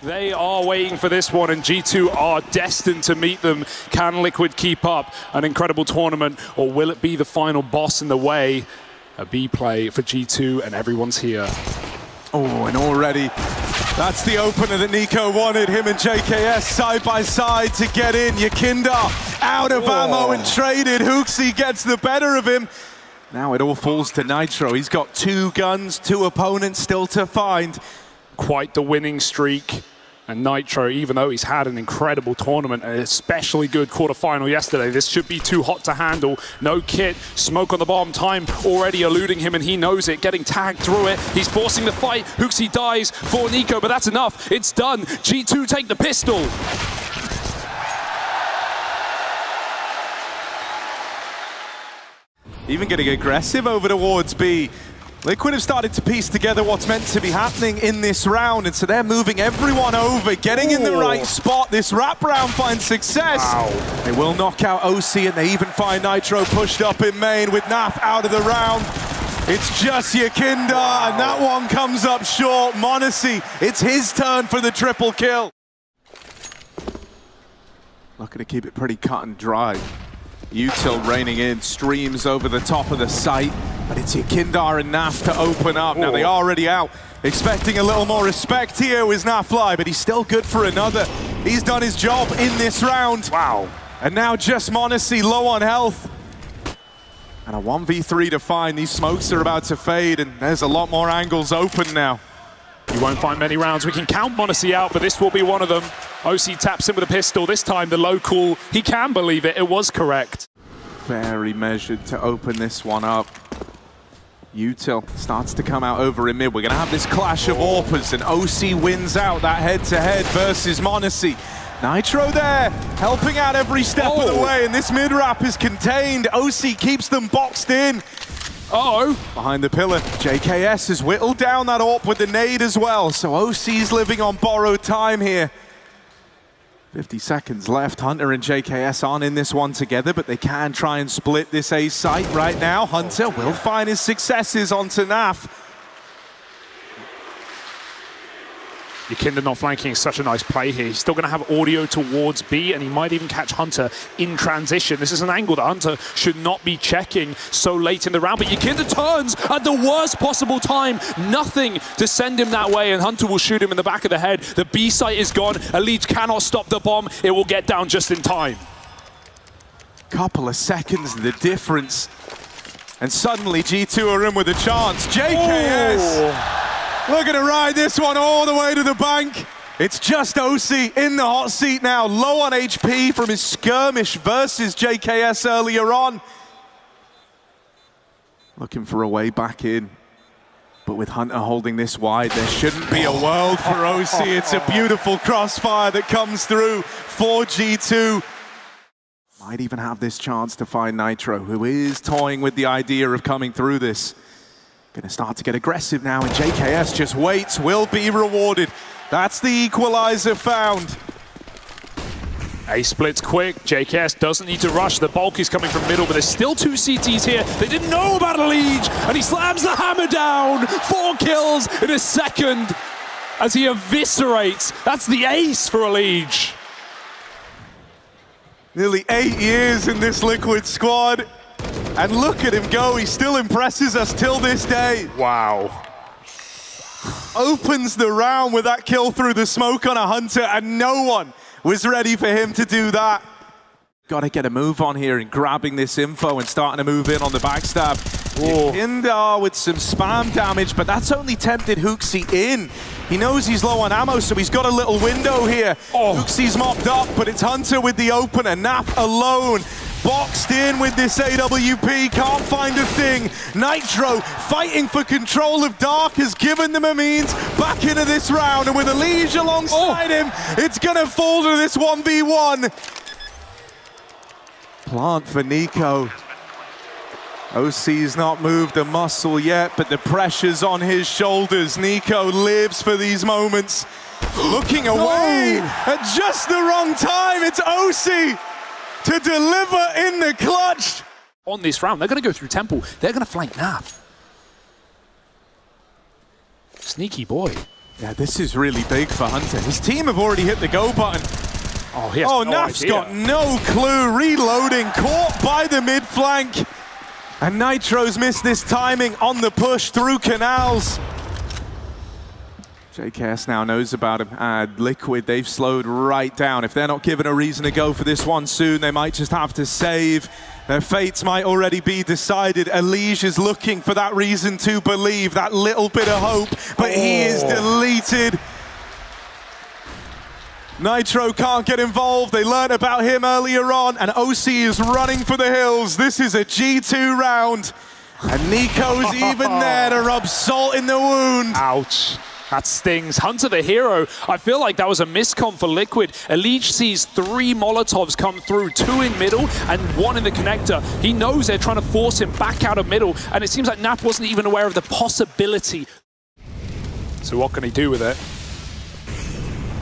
They are waiting for this one, and G2 are destined to meet them. Can Liquid keep up an incredible tournament, or will it be the final boss in the way? A B play for G2, and everyone's here. Oh, and already, that's the opener that Nico wanted. Him and JKS side by side to get in. Yakinda out of ammo and traded. Hooksy gets the better of him. Now it all falls to Nitro. He's got 2 guns, 2 opponents still to find. Quite the winning streak. And Nitro, even though he's had an incredible tournament, an especially good quarterfinal yesterday, this should be too hot to handle. No kit, smoke on the bomb, time already eluding him, and he knows it, getting tagged through it. He's forcing the fight. Hooksy dies for Nico, but that's enough. It's done. G2 take the pistol. Even getting aggressive over towards B. Liquid have started to piece together what's meant to be happening in this round, and so they're moving everyone over, getting in the right spot. This wraparound finds success. Wow. They will knock out OC, and they even find Nitro pushed up in main with Naf out of the round. It's just Yakinda, and that one comes up short. m0NESY, it's his turn for the triple kill. Looking to keep it pretty cut and dry. Util raining in, streams over the top of the site, but it's Yakinda and Naf to open up. Now they're already out, expecting a little more respect here with Nafly, but he's still good for another. He's done his job in this round. Wow. And now just m0NESY low on health. And a 1v3 to find. These smokes are about to fade, and there's a lot more angles open now. You won't find many rounds. We can count m0NESY out, but this will be one of them. OC taps him with a pistol. This time the local, he can believe it. It was correct. Very measured to open this one up. Util starts to come out over in mid. We're going to have this clash of AWPers, and OC wins out that head-to-head versus m0NESY. Nitro there, helping out every step of the way, and this mid-wrap is contained. OC keeps them boxed in. Behind the pillar, JKS has whittled down that AWP with the nade as well, so OC's living on borrowed time here. 50 seconds left. Hunter and JKS aren't in this one together, but they can try and split this A site right now. Hunter will find his successes onto Naf. Yakinda not flanking is such a nice play here. He's still going to have audio towards B, and he might even catch Hunter in transition. This is an angle that Hunter should not be checking so late in the round, but Yakinda turns at the worst possible time. Nothing to send him that way, and Hunter will shoot him in the back of the head. The B site is gone. Elite cannot stop the bomb. It will get down just in time. Couple of seconds, the difference. And suddenly G2 are in with a chance. JKS! Looking to ride this one all the way to the bank. It's just OC in the hot seat now, low on HP from his skirmish versus JKS earlier on. Looking for a way back in, but with Hunter holding this wide, there shouldn't be a world for OC. It's a beautiful crossfire that comes through for G2. Might even have this chance to find Nitro, who is toying with the idea of coming through this. Gonna start to get aggressive now, and JKS just waits, will be rewarded. That's the equalizer found. A splits quick. JKS doesn't need to rush. The bulk is coming from middle, but there's still 2 CTs here. They didn't know about Elige, and he slams the hammer down. 4 kills in a second as he eviscerates. That's the ace for Elige. Nearly 8 years in this Liquid squad. And look at him go, he still impresses us till this day. Wow. Opens the round with that kill through the smoke on a Hunter, and no one was ready for him to do that. Got to get a move on here and grabbing this info and starting to move in on the backstab. Yakinda with some spam damage, but that's only tempted Hooksy in. He knows he's low on ammo, so he's got a little window here. Hooksy's mopped up, but it's Hunter with the opener. Naf alone. Boxed in with this AWP, can't find a thing. Nitro fighting for control of Dark has given them a means back into this round, and with Elige alongside him, it's gonna fall to this 1v1. Plant for Nico. OC's not moved a muscle yet, but the pressure's on his shoulders. Nico lives for these moments. Looking away at just the wrong time, it's OC to deliver in the clutch. On this round, they're going to go through Temple. They're going to flank Naf. Sneaky boy. Yeah, this is really big for Hunter. His team have already hit the go button. Oh, he has no Naf's idea. got no clue. Reloading, caught by the mid flank. And Nitro's missed this timing on the push through canals. JKS now knows about him, and Liquid, they've slowed right down. If they're not given a reason to go for this one soon, they might just have to save. Their fates might already be decided. Elige is looking for that reason to believe, that little bit of hope, but he is deleted. Nitro can't get involved. They learned about him earlier on, and OC is running for the hills. This is a G2 round, and Nico's even there to rub salt in the wound. Ouch. That stings. Hunter the hero. I feel like that was a miscom for Liquid. Elige sees 3 Molotovs come through, 2 in middle and 1 in the connector. He knows they're trying to force him back out of middle, and it seems like Naf wasn't even aware of the possibility. So what can he do with it?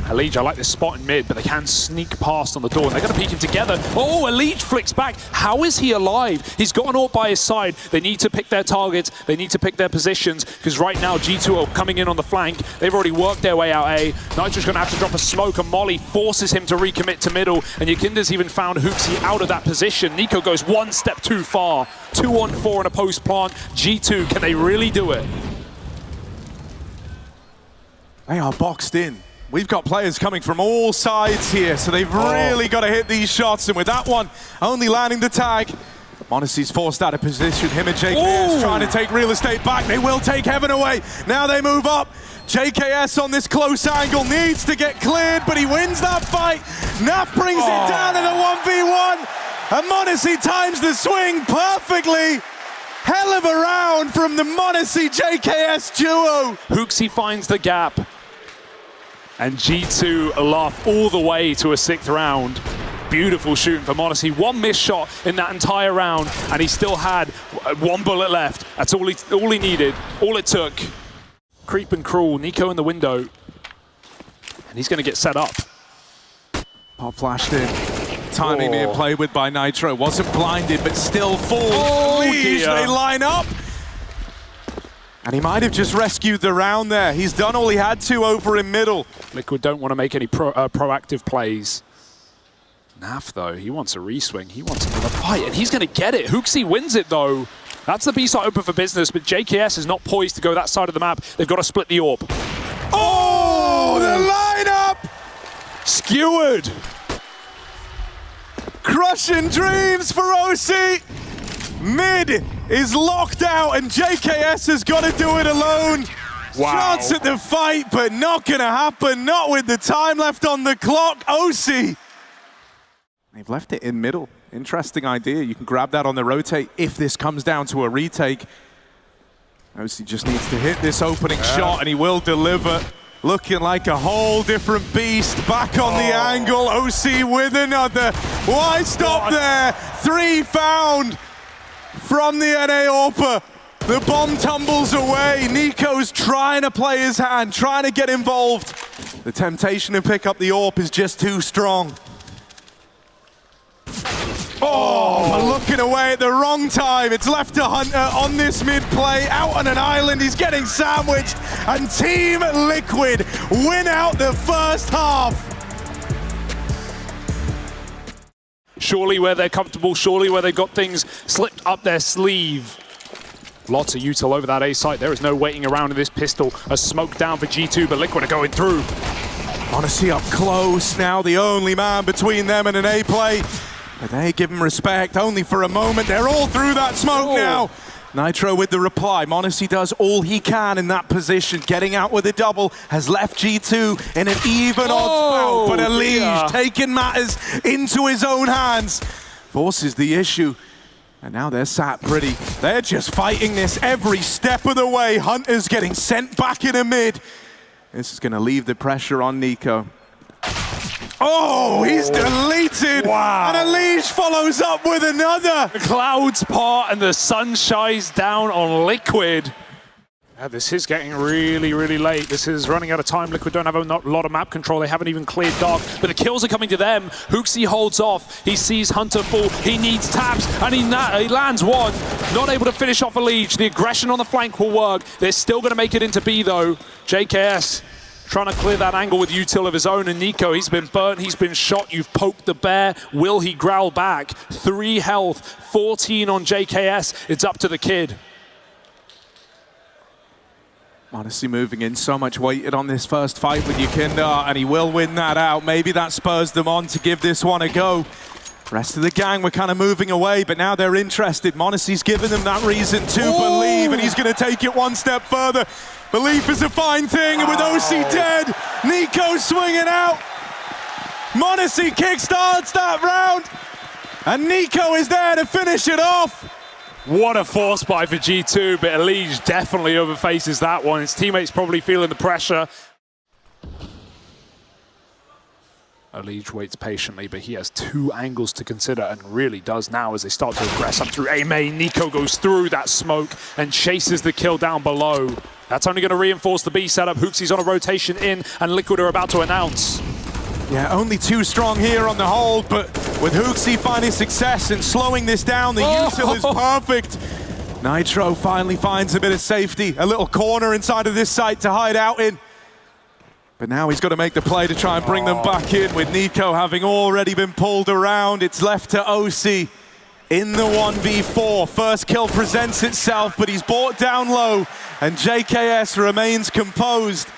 Elige, I like this spot in mid, but they can sneak past on the door, and they're going to peek him together. Oh, Elige flicks back. How is he alive? He's got an AWP by his side. They need to pick their targets. They need to pick their positions, because right now G2 are coming in on the flank. They've already worked their way out A. Nitro's going to have to drop a smoke, and Molly forces him to recommit to middle, and Yakinda's even found Hooksy out of that position. Nico goes 1 step too far. 2-on-4 in a post plant. G2, can they really do it? They are boxed in. We've got players coming from all sides here, so they've really got to hit these shots, and with that one only landing the tag, Monacy's forced out of position. Him and JKS trying to take real estate back. They will take Heaven away. Now they move up. JKS on this close angle needs to get cleared, but he wins that fight. Naf brings it down in a 1v1, and Monacy times the swing perfectly. Hell of a round from the Monacy JKS duo. Hooksy finds the gap. And G2 laugh all the way to a 6th round. Beautiful shooting for Monacy. 1 missed shot in that entire round, and he still had 1 bullet left. That's all he needed, all it took. Creep and crawl, Nico in the window. And he's going to get set up. Pop flashed in. Timing being played with by Nitro. Wasn't blinded, but still falls. They line up. And he might have just rescued the round there. He's done all he had to over in middle. Liquid don't want to make any proactive plays. Naf, though, he wants a reswing. He wants another fight, and he's going to get it. Hooksy wins it, though. That's the B-side open for business, but JKS is not poised to go that side of the map. They've got to split the AWP. Oh, the lineup! Skewered! Crushing dreams for OC! Mid is locked out, and JKS has got to do it alone. Wow. Chance at the fight, but not gonna happen. Not with the time left on the clock. OC. They've left it in middle. Interesting idea. You can grab that on the rotate if this comes down to a retake. OC just needs to hit this opening shot, and he will deliver. Looking like a whole different beast. Back on the angle. OC with another. Why stop there? 3 found from the NA AWPer. The bomb tumbles away. Nico's trying to play his hand, trying to get involved. The temptation to pick up the AWP is just too strong. Looking away at the wrong time. It's left to Hunter on this mid play. Out on an island, he's getting sandwiched. And Team Liquid win out the first half. Surely where they're comfortable, surely where they've got things slipped up their sleeve. Lots of util over that A site. There is no waiting around in this pistol. A smoke down for G2, but Liquid are going through. Odyssey up close now, the only man between them and an A play. But they give him respect only for a moment. They're all through that smoke now. Nitro with the reply. Monacy does all he can in that position. Getting out with a double has left G2 in an even odds bout. But Elige taking matters into his own hands. Forces the issue. And now they're sat pretty. They're just fighting this every step of the way. Hunter's getting sent back in a mid. This is going to leave the pressure on Nico. Oh, he's deleted. Wow. And Elige follows up with another. The clouds part and the sun shines down on Liquid. Yeah, this is getting really, really late. This is running out of time. Liquid don't have a lot of map control. They haven't even cleared dark, but the kills are coming to them. Hooksy holds off. He sees Hunter fall. He needs taps, and he lands one. Not able to finish off Elige. The aggression on the flank will work. They're still going to make it into B, though. JKS trying to clear that angle with util of his own, and Nico, he's been burnt, he's been shot, you've poked the bear. Will he growl back? 3 health, 14 on JKS, it's up to the kid. Honestly moving in, so much weighted on this first fight with Yakinda, and he will win that out. Maybe that spurs them on to give this one a go. Rest of the gang were kind of moving away, but now they're interested. Monacy's given them that reason to believe, and he's going to take it one step further. Belief is a fine thing, and with OC dead, Nico swinging out. Monacy kickstarts that round, and Nico is there to finish it off. What a force buy for G2, but Elige definitely overfaces that one. His teammates probably feeling the pressure. Elige waits patiently, but he has 2 angles to consider, and really does now as they start to aggress up through A main. Nico goes through that smoke and chases the kill down below. That's only going to reinforce the B setup. Hooksy's on a rotation in, and Liquid are about to announce. Yeah, only 2 strong here on the hold, but with Hooksy finding success and slowing this down, the util is perfect. Nitro finally finds a bit of safety, a little corner inside of this site to hide out in. But now he's got to make the play to try and bring them back in, with Nico having already been pulled around. It's left to OC in the 1v4. First kill presents itself, but he's brought down low, and JKS remains composed.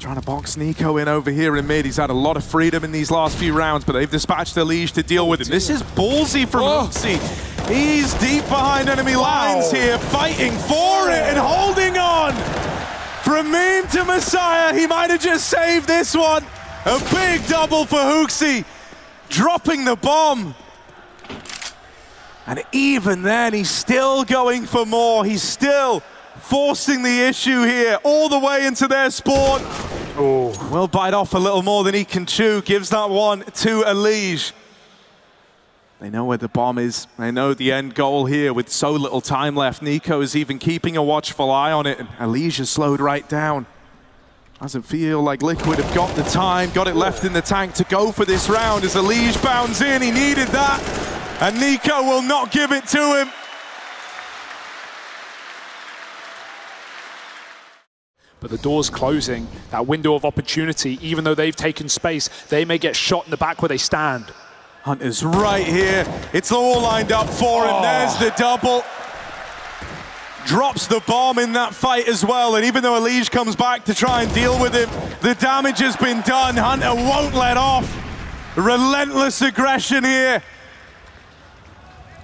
Trying to box Nico in over here in mid. He's had a lot of freedom in these last few rounds, but they've dispatched Elige to deal with him. This is ballsy from Hooksy. He's deep behind enemy lines here, fighting for it and holding on. From meme to Messiah, he might have just saved this one. A big double for Hooksy, dropping the bomb. And even then, he's still going for more. He's still forcing the issue here all the way into their spawn. Will bite off a little more than he can chew. Gives that one to Elige. They know where the bomb is. They know the end goal here with so little time left. Nico is even keeping a watchful eye on it, and Elige is slowed right down. Doesn't feel like Liquid have got the time, got it left in the tank to go for this round as Elige bounds in. He needed that, and Nico will not give it to him. But the door's closing, that window of opportunity. Even though they've taken space, they may get shot in the back where they stand. Hunter's right here. It's all lined up for him. There's the double. Drops the bomb in that fight as well. And even though Elige comes back to try and deal with him, the damage has been done. Hunter won't let off. Relentless aggression here.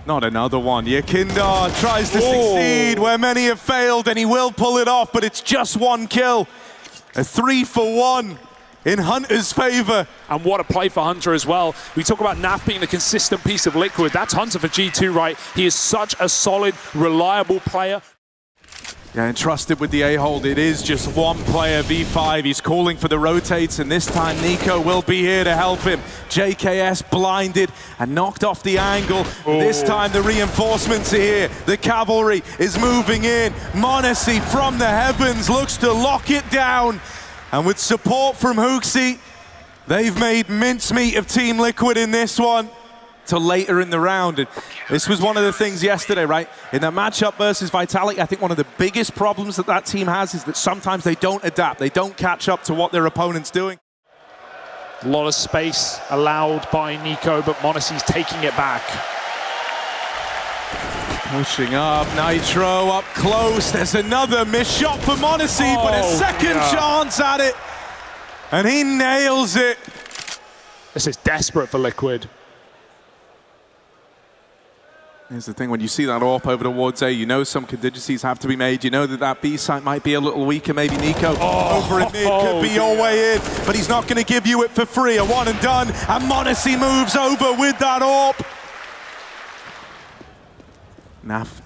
Not another one. Yakinda tries to succeed where many have failed, and he will pull it off, but it's just 1 kill. A 3-for-1 in Hunter's favor. And what a play for Hunter as well. We talk about Naf being the consistent piece of Liquid. That's Hunter for G2, right? He is such a solid, reliable player. Yeah, entrusted with the A-hold. It is just 1 player, V5. He's calling for the rotates, and this time Nico will be here to help him. JKS blinded and knocked off the angle. This time the reinforcements are here. The cavalry is moving in. Monacy from the heavens looks to lock it down. And with support from Hooksy, they've made mincemeat of Team Liquid in this one till later in the round. And this was one of the things yesterday, right? In that matchup versus Vitality, I think one of the biggest problems that that team has is that sometimes they don't adapt. They don't catch up to what their opponent's doing. A lot of space allowed by Nico, but Monacy's taking it back. Pushing up, Nitro up close. There's another missed shot for Monacy, but a second chance at it. And he nails it. This is desperate for Liquid. Here's the thing, when you see that AWP over towards A, you know some contingencies have to be made. You know that that B site might be a little weaker. Maybe Nico over in mid could be your way in, but he's not going to give you it for free. A one and done, and Monacy moves over with that AWP. Naf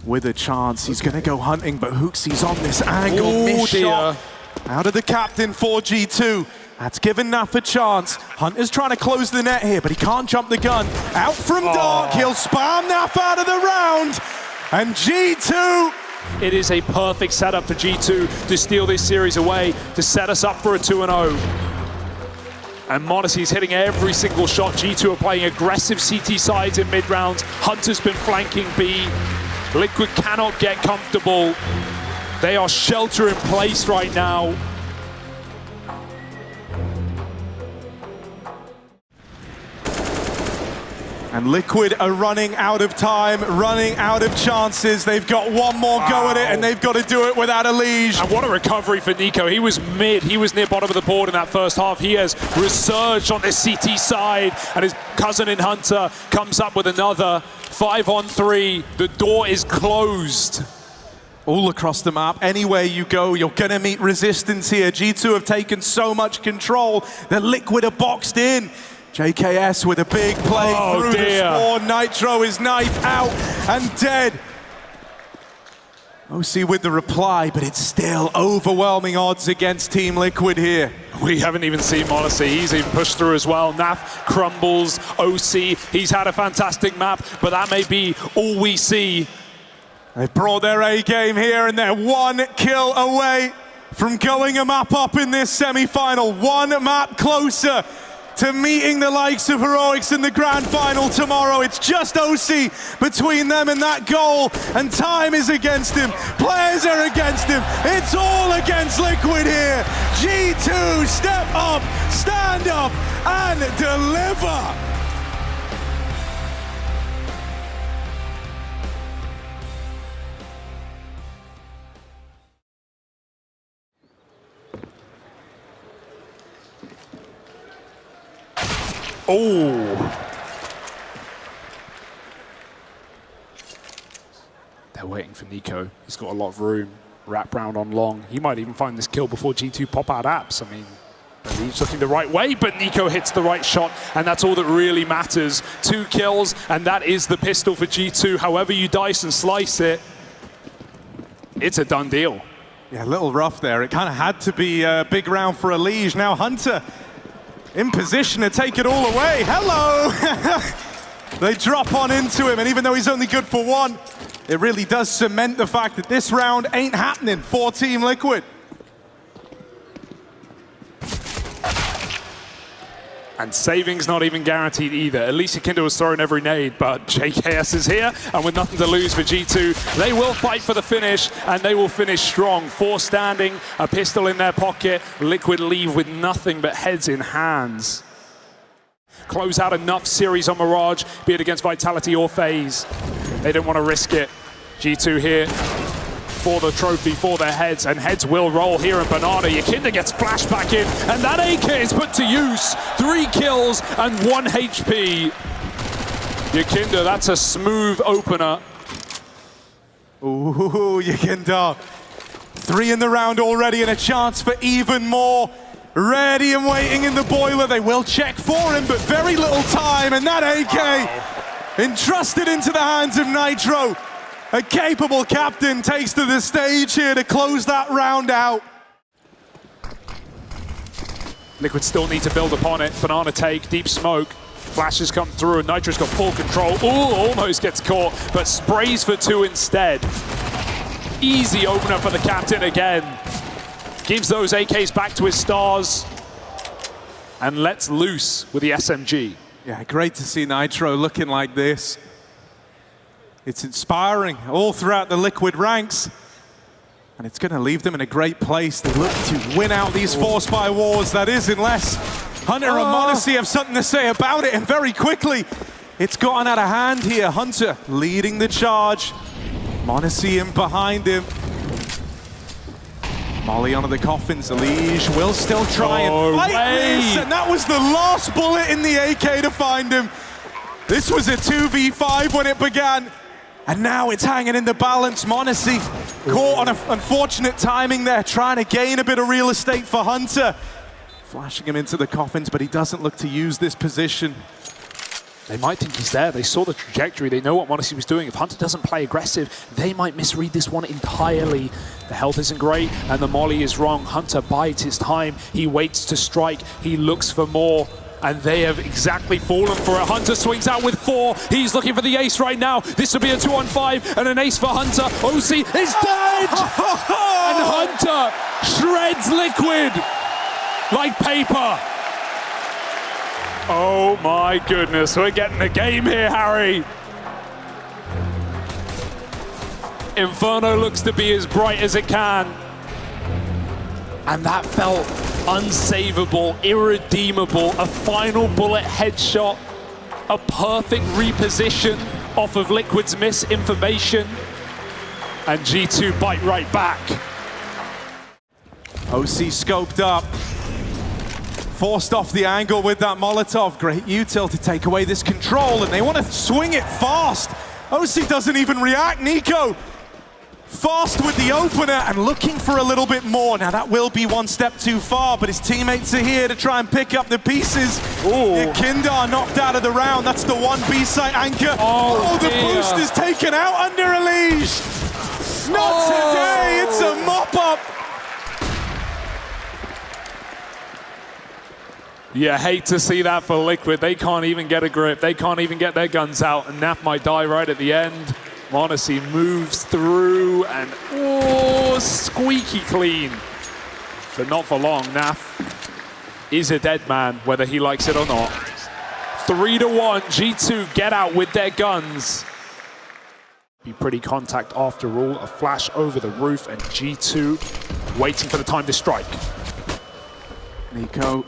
with a chance. He's going to go hunting, but Hooksy's on this angle. Missed shot out of the captain for G2. That's given Naf a chance. Hunter's trying to close the net here, but he can't jump the gun. Out from Dark, he'll spam Naf out of the round. And G2. It is a perfect setup for G2 to steal this series away, to set us up for a 2-0. And Monacy's hitting every single shot. G2 are playing aggressive CT sides in mid-rounds. Hunter's been flanking B. Liquid cannot get comfortable. They are shelter in place right now. And Liquid are running out of time, running out of chances. They've got one more go at it, and they've got to do it without a Liege. And what a recovery for Nico. He was mid. He was near bottom of the board in that first half. He has resurged on this CT side, and his cousin in Hunter comes up with another 5-on-3. The door is closed. All across the map, anywhere you go, you're gonna meet resistance here. G2 have taken so much control that Liquid are boxed in. JKS with a big play through the spawn. Nitro is knifed out and dead. OC with the reply, but it's still overwhelming odds against Team Liquid here. We haven't even seen m0NESY. He's even pushed through as well. Naf crumbles. OC, he's had a fantastic map, but that may be all we see. They've brought their A game here, and they're one kill away from going a map up in this semi-final. One map closer to meeting the likes of Heroics in the grand final tomorrow. It's just OC between them and that goal, and time is against him. Players are against him. It's all against Liquid here. G2, step up, stand up, and deliver. Oh! They're waiting for Nico. He's got a lot of room. Wrap round on long. He might even find this kill before G2 pop out apps. I mean, he's looking the right way, but Nico hits the right shot, and that's all that really matters. 2 kills, and that is the pistol for G2. However you dice and slice it, it's a done deal. Yeah, a little rough there. It kind of had to be a big round for a Liege. Now Hunter in position to take it all away. Hello! They drop on into him, and even though he's only good for 1, it really does cement the fact that this round ain't happening for Team Liquid. And saving's not even guaranteed either. At least Kinder was throwing every nade, but JKS is here, and with nothing to lose for G2, they will fight for the finish, and they will finish strong. 4 standing, a pistol in their pocket. Liquid leave with nothing but heads in hands. Close out enough series on Mirage, be it against Vitality or FaZe. They don't want to risk it. G2 here for the trophy, for their heads, and heads will roll here in Banana. Yakinda gets flashed back in, and that AK is put to use. 3 kills and 1 HP. Yakinda, that's a smooth opener. Ooh, Yakinda. 3 in the round already, and a chance for even more. Ready and waiting in the boiler. They will check for him, but very little time, and that AK entrusted into the hands of Nitro. A capable captain takes to the stage here to close that round out. Liquid still need to build upon it. Banana take, deep smoke. Flashes come through, and Nitro's got full control. Ooh, almost gets caught, but sprays for 2 instead. Easy opener for the captain again. Gives those AKs back to his stars and lets loose with the SMG. Yeah, great to see Nitro looking like this. It's inspiring all throughout the Liquid ranks, and it's going to leave them in a great place. They look to win out these Force by wars, that is, unless Hunter and m0NESY have something to say about it, and very quickly, it's gotten out of hand here. Hunter leading the charge. m0NESY in behind him. Molly onto the coffins. Liege will still try and fight this, and that was the last bullet in the AK to find him. This was a 2v5 when it began, and now it's hanging in the balance. m0NESY caught on unfortunate timing there, trying to gain a bit of real estate for Hunter. Flashing him into the coffins, but he doesn't look to use this position. They might think he's there. They saw the trajectory. They know what m0NESY was doing. If Hunter doesn't play aggressive, they might misread this one entirely. The health isn't great, and the molly is wrong. Hunter bides his time. He waits to strike. He looks for more, and they have exactly fallen for it. Hunter swings out with 4. He's looking for the ace right now. This would be a 2-on-5 and an ace for Hunter. OC is dead! And Hunter shreds Liquid like paper. Oh my goodness, we're getting a game here, Harry. Inferno looks to be as bright as it can. And that felt unsavable, irredeemable. A final bullet headshot, a perfect reposition off of Liquid's misinformation. And G2 bite right back. OC scoped up. Forced off the angle with that Molotov. Great util to take away this control, and they want to swing it fast. OC doesn't even react. Nico fast with the opener and looking for a little bit more. Now that will be one step too far, but his teammates are here to try and pick up the pieces. Kindar knocked out of the round. That's the one B-site anchor. Oh, the boost is taken out under Elige. Not today, it's a mop-up. You hate to see that for Liquid. They can't even get a grip. They can't even get their guns out, and Naf might die right at the end. m0NESY moves through and squeaky clean. But not for long. Naf is a dead man, whether he likes it or not. 3-1, G2 get out with their guns. Be pretty contact after all. A flash over the roof, and G2 waiting for the time to strike. Nico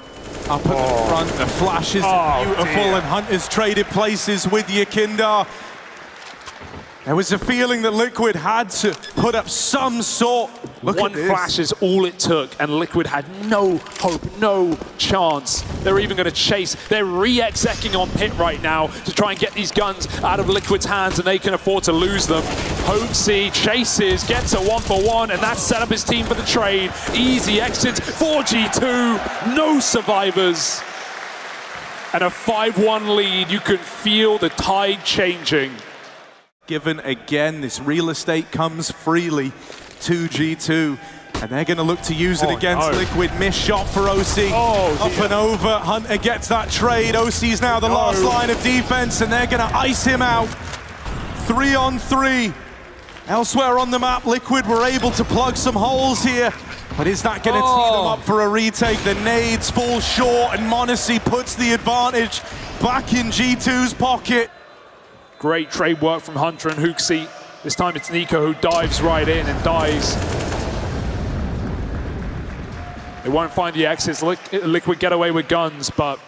up at the front, the flash is beautiful, and Hunter's traded places with Yakindar. There was a feeling that Liquid had to put up some sort. One flash is all it took, and Liquid had no hope, no chance. They're even going to chase. They're re-execing on Pit right now to try and get these guns out of Liquid's hands, and they can afford to lose them. Hoaxy chases, gets a 1-for-1, and that's set up his team for the trade. Easy exit for G2, no survivors. And a 5-1 lead, you can feel the tide changing. Given again, this real estate comes freely to G2, and they're going to look to use it against Liquid. Missed shot for OC. Up and over. Hunter gets that trade. OC's now the last line of defense, and they're going to ice him out. 3-on-3. Elsewhere on the map, Liquid were able to plug some holes here, but is that going to tee them up for a retake? The nades fall short, and m0NESY puts the advantage back in G2's pocket. Great trade work from Hunter and Hoaxy. This time it's Nico who dives right in and dies. They won't find the exits. Liquid get away with guns, but...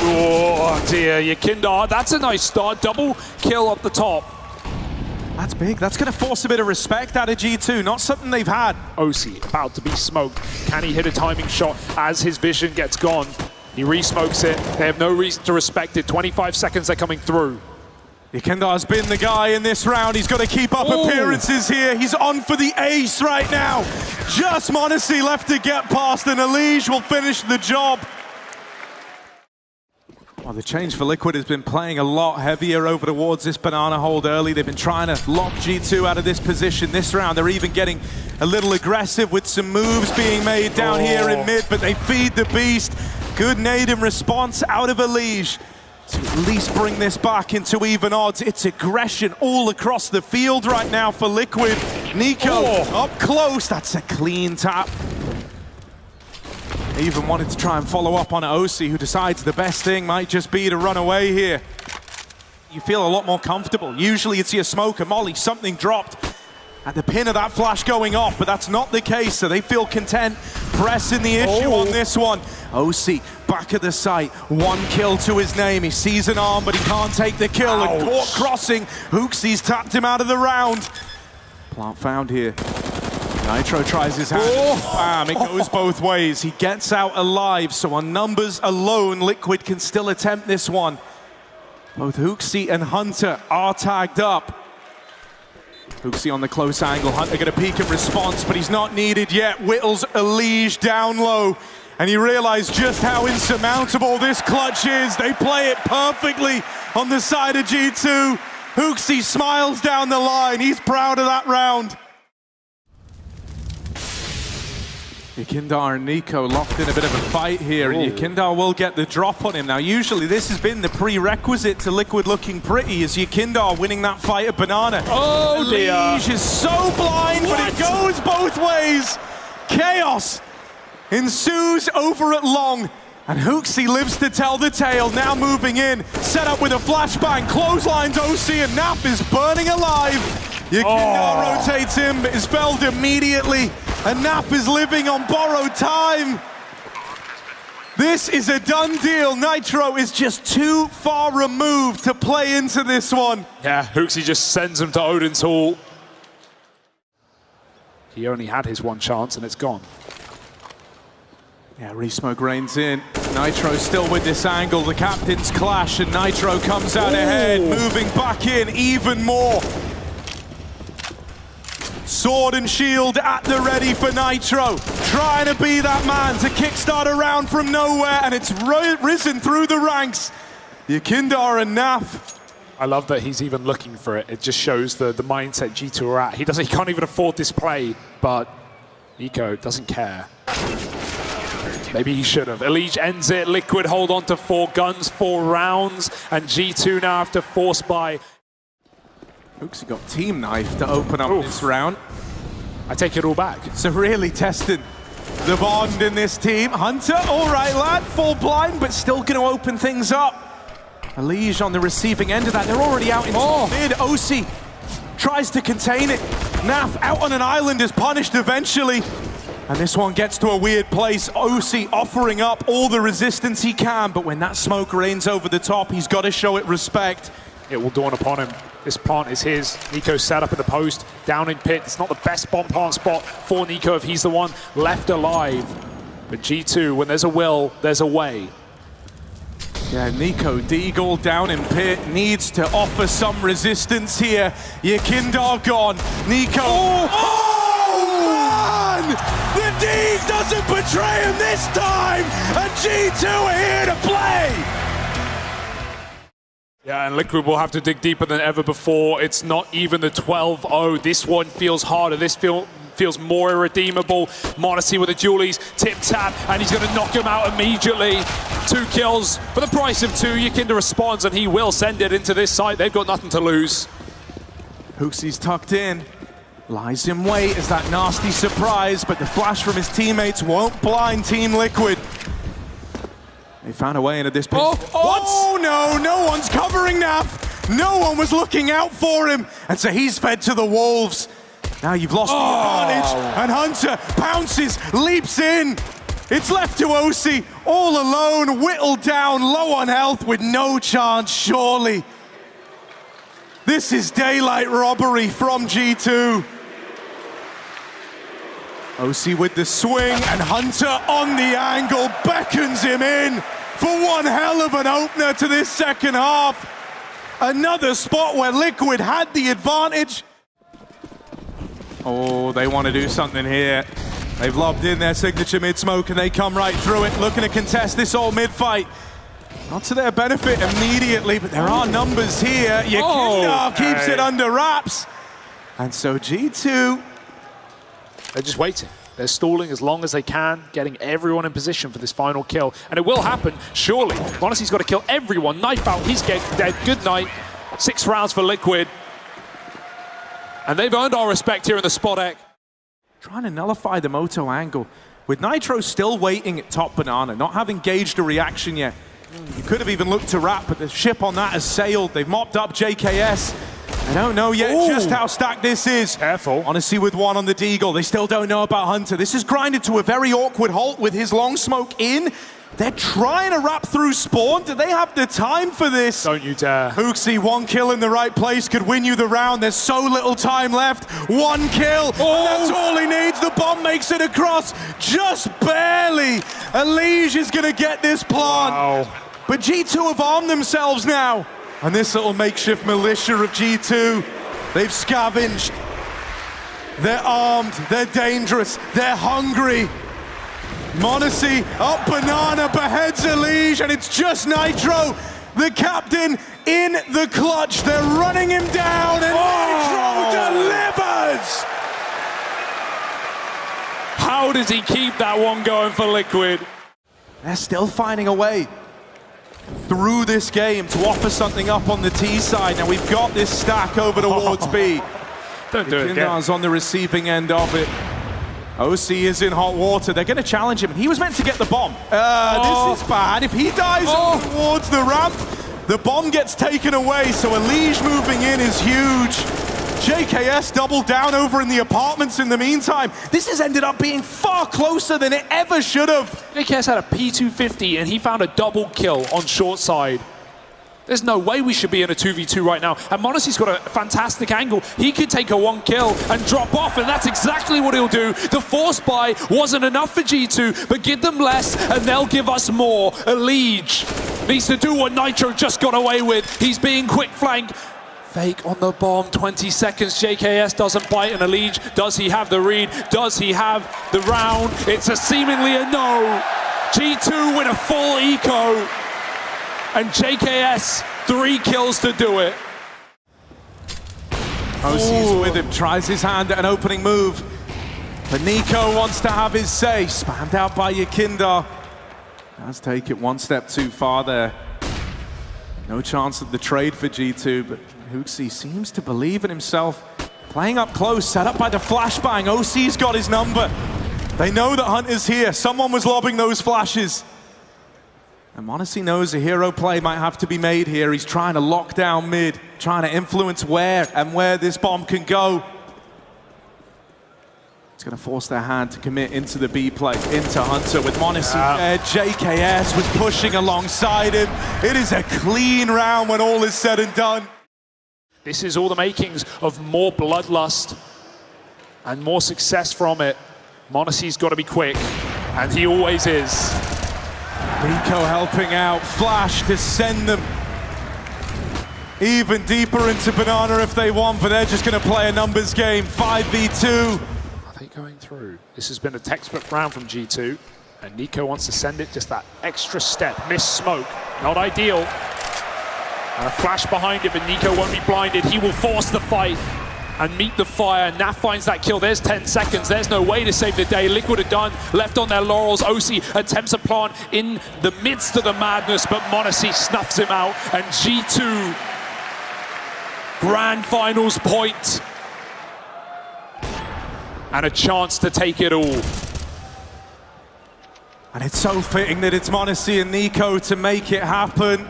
Oh dear, Yakindar, that's a nice start. Double kill up the top. That's big. That's going to force a bit of respect out of G2. Not something they've had. OC about to be smoked. Can he hit a timing shot as his vision gets gone? He re-smokes it. They have no reason to respect it. 25 seconds, they're coming through. Yakindar's been the guy in this round. He's got to keep up appearances here. He's on for the ace right now. Just m0NESY left to get past, and Elige will finish the job. Well, the change for Liquid has been playing a lot heavier over towards this banana hold early. They've been trying to lock G2 out of this position. This round, they're even getting a little aggressive with some moves being made down here in mid, but they feed the beast. Good nade in response out of Elige to at least bring this back into even odds. It's aggression all across the field right now for Liquid. Nico up close. That's a clean tap. They even wanted to try and follow up on OC, who decides the best thing might just be to run away here. You feel a lot more comfortable. Usually it's your smoke, a molly, something dropped at the pin of that flash going off, but that's not the case, so they feel content pressing the issue on this one. OC back at the site, 1 kill to his name. He sees an arm, but he can't take the kill. And caught crossing. Hoaxy's tapped him out of the round. Plant found here. Nitro tries his hand. Bam, it goes both ways. He gets out alive, so on numbers alone, Liquid can still attempt this one. Both Hoaxy and Hunter are tagged up. Hoaxy on the close angle. Hunter gonna peek in response, but he's not needed yet. Whittles Elige down low, and he realized just how insurmountable this clutch is. They play it perfectly on the side of G2. Hoaxy smiles down the line. He's proud of that round. Yakindar and Nico locked in a bit of a fight here, and Yakindar will get the drop on him. Now, usually this has been the prerequisite to Liquid looking pretty, is Yakindar winning that fight at Banana. Oh dear. Elige is so blind, but it goes both ways. Chaos ensues over at Long. And Hooksy lives to tell the tale, now moving in, set up with a flashbang, clotheslines OC, and Nap is burning alive. Yakindar rotates him, but is felled immediately, and Nap is living on borrowed time. This is a done deal. Nitro is just too far removed to play into this one. Yeah, Hooksy just sends him to Odin's Hall. He only had his one chance and it's gone. Yeah, Resmoke reigns in. Nitro still with this angle. The captains clash and Nitro comes out ahead, moving back in even more. Sword and shield at the ready for Nitro. Trying to be that man to kickstart a round from nowhere, and it's risen through the ranks. Yakindar and Naf. I love that he's even looking for it. It just shows the mindset G2 are at. He can't even afford this play, but Nico doesn't care. Maybe he should have. Elige ends it. Liquid hold on to 4 guns, 4 rounds, and G2 now have to force buy. Hooksy got team knife to open up this round. I take it all back. So really testing the bond in this team. Hunter, all right lad, full blind, but still going to open things up. Elige on the receiving end of that. They're already out in mid. OC tries to contain it. Naf out on an island is punished eventually. And this one gets to a weird place. OC offering up all the resistance he can, but when that smoke rains over the top, he's got to show it respect. It will dawn upon him. This plant is his. Nico sat up in the post, down in pit. It's not the best bomb plant spot for Nico if he's the one left alive. But G2, when there's a will, there's a way. Yeah, Nico Deagle down in pit needs to offer some resistance here. Yakindar gone. Nico. Man! The Deeg doesn't betray him this time! And G2 are here to play! Yeah, and Liquid will have to dig deeper than ever before. It's not even the 12-0. This one feels harder. This feels more irredeemable. Monacy with the dualies, tip-tap, and he's going to knock him out immediately. 2 kills for the price of 2. Yakinda responds, and he will send it into this site. They've got nothing to lose. Hooksy's tucked in. Lies in wait as that nasty surprise, but the flash from his teammates won't blind Team Liquid. They found a way into this pitch. No one's covering Naf. No one was looking out for him. And so he's fed to the wolves. Now you've lost the advantage. And Hunter pounces, leaps in. It's left to OC all alone, whittled down, low on health with no chance, surely. This is daylight robbery from G2. OC with the swing, and Hunter on the angle beckons him in for one hell of an opener to this second half. Another spot where Liquid had the advantage. Oh, they want to do something here. They've lobbed in their signature mid-smoke and they come right through it, looking to contest this all mid-fight. Not to their benefit immediately, but there are numbers here. Yakindar keeps it under wraps. And so G2... They're just waiting. They're stalling as long as they can, getting everyone in position for this final kill. And it will happen, surely. Monacy's got to kill everyone. Knife out, he's dead. Good night. 6 rounds for Liquid. And they've earned our respect here in the spot egg. Trying to nullify the Moto angle. With Nitro still waiting at top banana, not having gauged a reaction yet. You could have even looked to wrap, but the ship on that has sailed. They've mopped up JKS. I don't know yet just how stacked this is. Careful. Honestly, with 1 on the Deagle, they still don't know about Hunter. This is grinded to a very awkward halt with his long smoke in. They're trying to wrap through spawn. Do they have the time for this? Don't you dare. Hooksy, 1 kill in the right place could win you the round. There's so little time left. 1 kill, and that's all he needs. The bomb makes it across, just barely. Elige is gonna get this plant. Wow. But G2 have armed themselves now. And this little makeshift militia of G2, they've scavenged. They're armed, they're dangerous, they're hungry. Monacy up banana, beheads Elige, and it's just Nitro, the captain, in the clutch. They're running him down, and Nitro delivers! How does he keep that one going for Liquid? They're still finding a way through this game to offer something up on the T side. Now we've got this stack over towards B. Don't do it again. Yakindar's on the receiving end of it. OC is in hot water. They're going to challenge him. He was meant to get the bomb. This is bad. If he dies towards the ramp, the bomb gets taken away. So Elige moving in is huge. JKS doubled down over in the apartments in the meantime. This has ended up being far closer than it ever should have. JKS had a P250 and he found a double kill on short side. There's no way we should be in a 2v2 right now. And m0NESY's got a fantastic angle. He could take a 1 kill and drop off, and that's exactly what he'll do. The force buy wasn't enough for G2, but give them less and they'll give us more. Elige needs to do what Nitro just got away with. He's being quick flank. Fake on the bomb, 20 seconds. JKS doesn't bite, and Elige, does he have the read? Does he have the round? It's a seemingly a no. G2 with a full eco. And JKS, 3 kills to do it. OC's with him, tries his hand at an opening move. But Nico wants to have his say. Spammed out by Yakinda. Does take it one step too far there. No chance of the trade for G2, but HooXi seems to believe in himself. Playing up close, set up by the flashbang. OC's got his number. They know that Hunter's here. Someone was lobbing those flashes. And m0NESY knows a hero play might have to be made here. He's trying to lock down mid, trying to influence where this bomb can go. It's going to force their hand to commit into the B play, into Hunter with m0NESY there. JKS was pushing alongside him. It is a clean round when all is said and done. This is all the makings of more bloodlust and more success from it. m0NESY's got to be quick, and he always is. Nico helping out, Flash to send them even deeper into Banana if they want, but they're just going to play a numbers game, 5v2. Are they going through? This has been a textbook round from G2, and Nico wants to send it just that extra step. Miss smoke, not ideal. And a flash behind him, but Nico won't be blinded. He will force the fight and meet the fire. Naf finds that kill. There's 10 seconds. There's no way to save the day. Liquid are done, left on their laurels. OC attempts a plant in the midst of the madness, but m0NESY snuffs him out. And G2, grand finals point. And a chance to take it all. And it's so fitting that it's m0NESY and Nico to make it happen.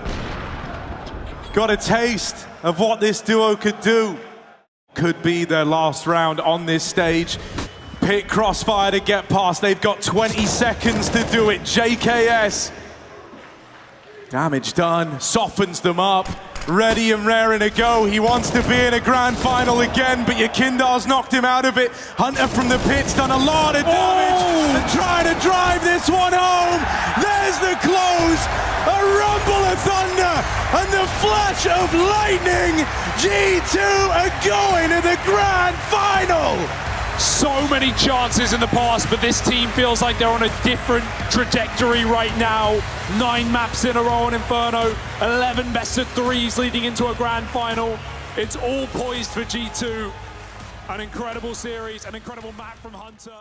Got a taste of what this duo could do. Could be their last round on this stage. Pit Crossfire to get past. They've got 20 seconds to do it. JKS. Damage done. Softens them up. Ready and raring to go. He wants to be in a grand final again, but Yakinda's knocked him out of it. Hunter from the pit's done a lot of damage and trying to drive this one home. There's the close. A rumble of thunder and the flash of lightning. G2 are going to the grand final. So many chances in the past, but this team feels like they're on a different trajectory right now. 9 maps in a row on Inferno, 11 best of 3s leading into a grand final. It's all poised for G2. An incredible series, an incredible map from Hunter.